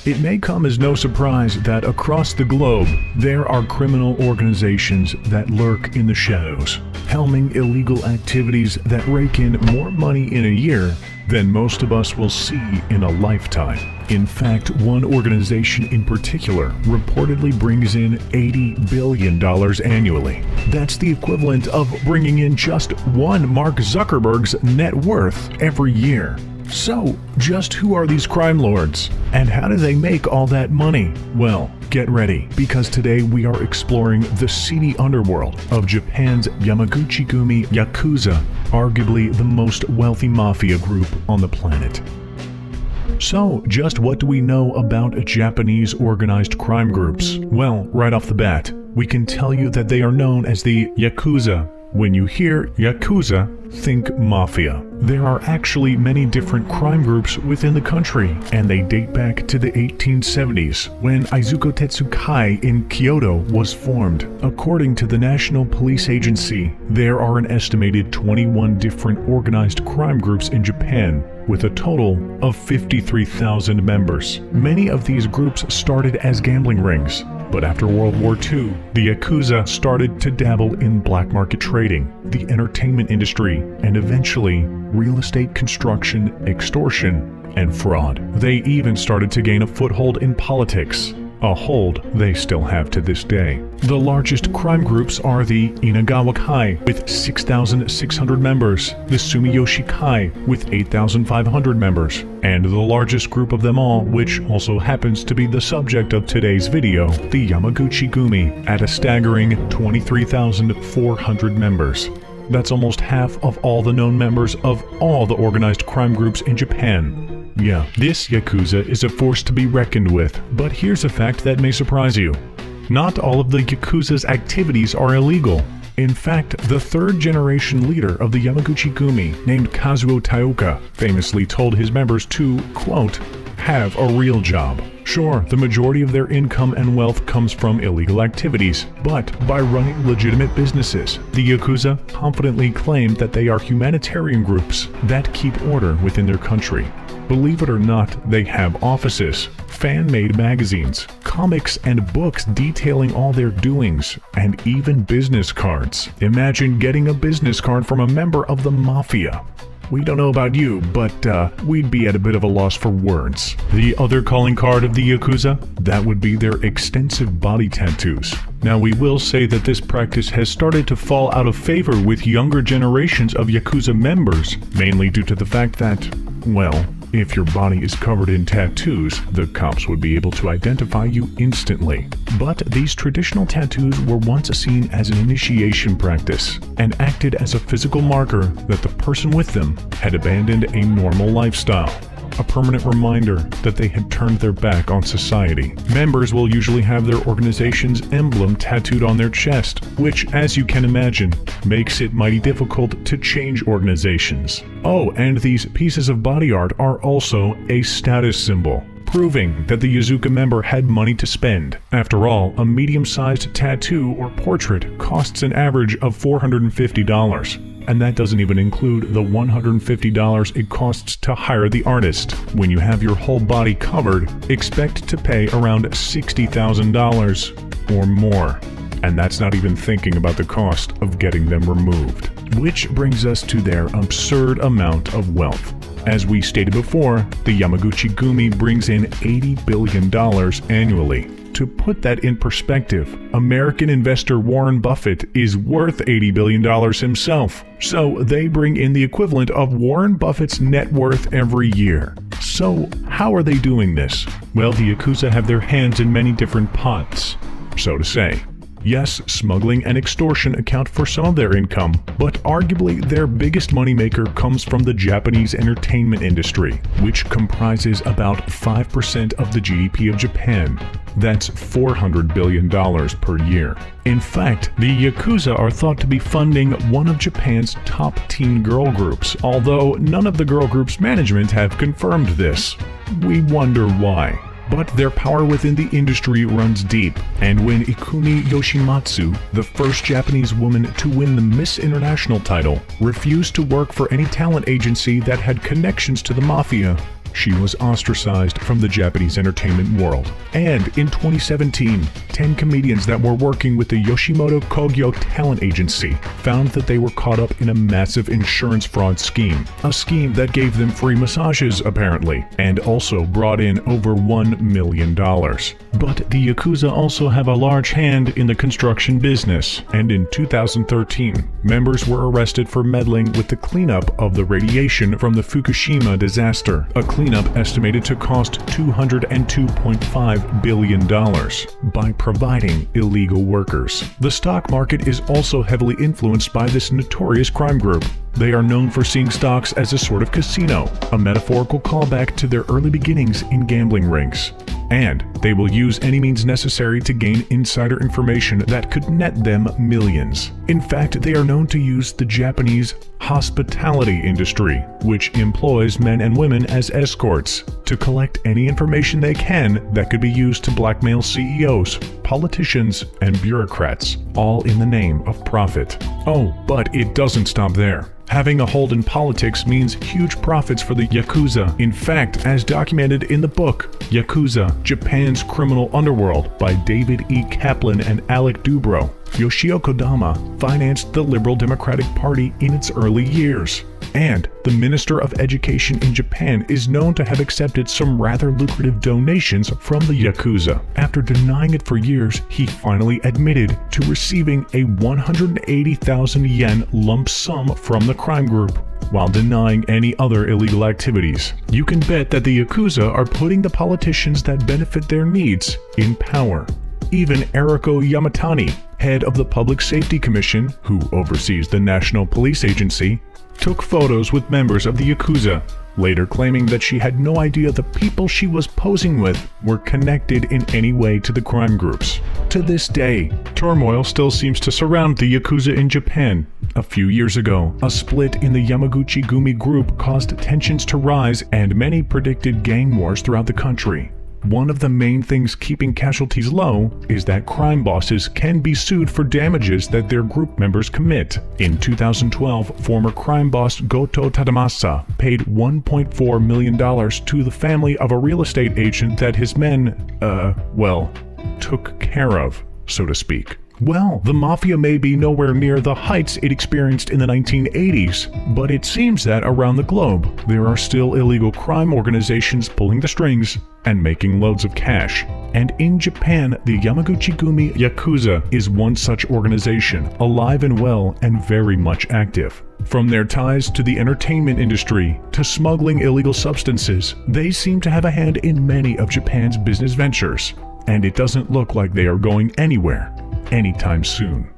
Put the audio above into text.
It may come as no surprise that across the globe, there are criminal organizations that lurk in the shadows, helming illegal activities that rake in more money in a year than most of us will see in a lifetime. In fact, one organization in particular reportedly brings in $80 billion annually. That's the equivalent of bringing in just one Mark Zuckerberg's net worth every year. So, just who are these crime lords? And how do they make all that money? Well, get ready, because today we are exploring the seedy underworld of Japan's Yamaguchi-gumi Yakuza, arguably the most wealthy mafia group on the planet. So, just what do we know about Japanese organized crime groups? Well, right off the bat, we can tell you that they are known as the Yakuza. When you hear Yakuza, think mafia. There are actually many different crime groups within the country, and they date back to the 1870s, when Izuku Tetsukai in Kyoto was formed. According to the National Police Agency, there are an estimated 21 different organized crime groups in Japan, with a total of 53,000 members. Many of these groups started as gambling rings, but after World War II, the Yakuza started to dabble in black market trading, the entertainment industry, and eventually real estate construction, extortion, and fraud. They even started to gain a foothold in politics, a hold they still have to this day. The largest crime groups are the Inagawa Kai with 6,600 members, the Sumiyoshi Kai with 8,500 members, and the largest group of them all, which also happens to be the subject of today's video, the Yamaguchi-gumi, at a staggering 23,400 members. That's almost half of all the known members of all the organized crime groups in Japan. Yeah, this Yakuza is a force to be reckoned with, but here's a fact that may surprise you. Not all of the Yakuza's activities are illegal. In fact, the third-generation leader of the Yamaguchi-gumi, named Kazuo Taoka, famously told his members to, quote, have a real job. Sure, the majority of their income and wealth comes from illegal activities, but by running legitimate businesses, the Yakuza confidently claim that they are humanitarian groups that keep order within their country. Believe it or not, they have offices, fan-made magazines, comics and books detailing all their doings, and even business cards. Imagine getting a business card from a member of the mafia. We don't know about you, but we'd be at a bit of a loss for words. The other calling card of the Yakuza? That would be their extensive body tattoos. Now, we will say that this practice has started to fall out of favor with younger generations of Yakuza members, mainly due to the fact that, well, if your body is covered in tattoos, the cops would be able to identify you instantly. But these traditional tattoos were once seen as an initiation practice and acted as a physical marker that the person with them had abandoned a normal lifestyle. A permanent reminder that they had turned their back on society. Members will usually have their organization's emblem tattooed on their chest, which, as you can imagine, makes it mighty difficult to change organizations. Oh, and these pieces of body art are also a status symbol, proving that the Yakuza member had money to spend. After all, a medium-sized tattoo or portrait costs an average of $450. And that doesn't even include the $150 it costs to hire the artist. When you have your whole body covered, expect to pay around $60,000 or more. And that's not even thinking about the cost of getting them removed. Which brings us to their absurd amount of wealth. As we stated before, the Yamaguchi-gumi brings in $80 billion annually. To put that in perspective, American investor Warren Buffett is worth $80 billion himself. So they bring in the equivalent of Warren Buffett's net worth every year. So how are they doing this? Well, the Yakuza have their hands in many different pots, so to say. Yes, smuggling and extortion account for some of their income, but arguably their biggest moneymaker comes from the Japanese entertainment industry, which comprises about 5% of the GDP of Japan. That's $400 billion per year. In fact, the Yakuza are thought to be funding one of Japan's top teen girl groups, although none of the girl group's management have confirmed this. We wonder why. But their power within the industry runs deep, and when Ikumi Yoshimatsu, the first Japanese woman to win the Miss International title, refused to work for any talent agency that had connections to the mafia, she was ostracized from the Japanese entertainment world. And in 2017, 10 comedians that were working with the Yoshimoto Kogyo talent agency found that they were caught up in a massive insurance fraud scheme. A scheme that gave them free massages, apparently, and also brought in over $1 million. But the Yakuza also have a large hand in the construction business, and in 2013, members were arrested for meddling with the cleanup of the radiation from the Fukushima disaster, a cleanup estimated to cost $202.5 billion by providing illegal workers. The stock market is also heavily influenced by this notorious crime group. They are known for seeing stocks as a sort of casino, a metaphorical callback to their early beginnings in gambling rings. And they will use any means necessary to gain insider information that could net them millions. In fact, they are known to use the Japanese hospitality industry, which employs men and women as escorts, to collect any information they can that could be used to blackmail CEOs, politicians, and bureaucrats, all in the name of profit. Oh, but it doesn't stop there. Having a hold in politics means huge profits for the Yakuza. In fact, as documented in the book, Yakuza, Japan's Criminal Underworld by David E. Kaplan and Alec Dubrow, Yoshio Kodama financed the Liberal Democratic Party in its early years. And the Minister of Education in Japan is known to have accepted some rather lucrative donations from the Yakuza. After denying it for years, he finally admitted to receiving a 180,000 yen lump sum from the crime group, while denying any other illegal activities. You can bet that the Yakuza are putting the politicians that benefit their needs in power. Even Eriko Yamatani, head of the Public Safety Commission, who oversees the National Police Agency, took photos with members of the Yakuza, later claiming that she had no idea the people she was posing with were connected in any way to the crime groups. To this day, turmoil still seems to surround the Yakuza in Japan. A few years ago, a split in the Yamaguchi-gumi group caused tensions to rise, and many predicted gang wars throughout the country. One of the main things keeping casualties low is that crime bosses can be sued for damages that their group members commit. In 2012, former crime boss Goto Tadamasa paid $1.4 million to the family of a real estate agent that his men, took care of, so to speak. Well, the mafia may be nowhere near the heights it experienced in the 1980s, but it seems that around the globe, there are still illegal crime organizations pulling the strings and making loads of cash. And in Japan, the Yamaguchi-gumi Yakuza is one such organization, alive and well and very much active. From their ties to the entertainment industry to smuggling illegal substances, they seem to have a hand in many of Japan's business ventures. And it doesn't look like they are going anywhere anytime soon.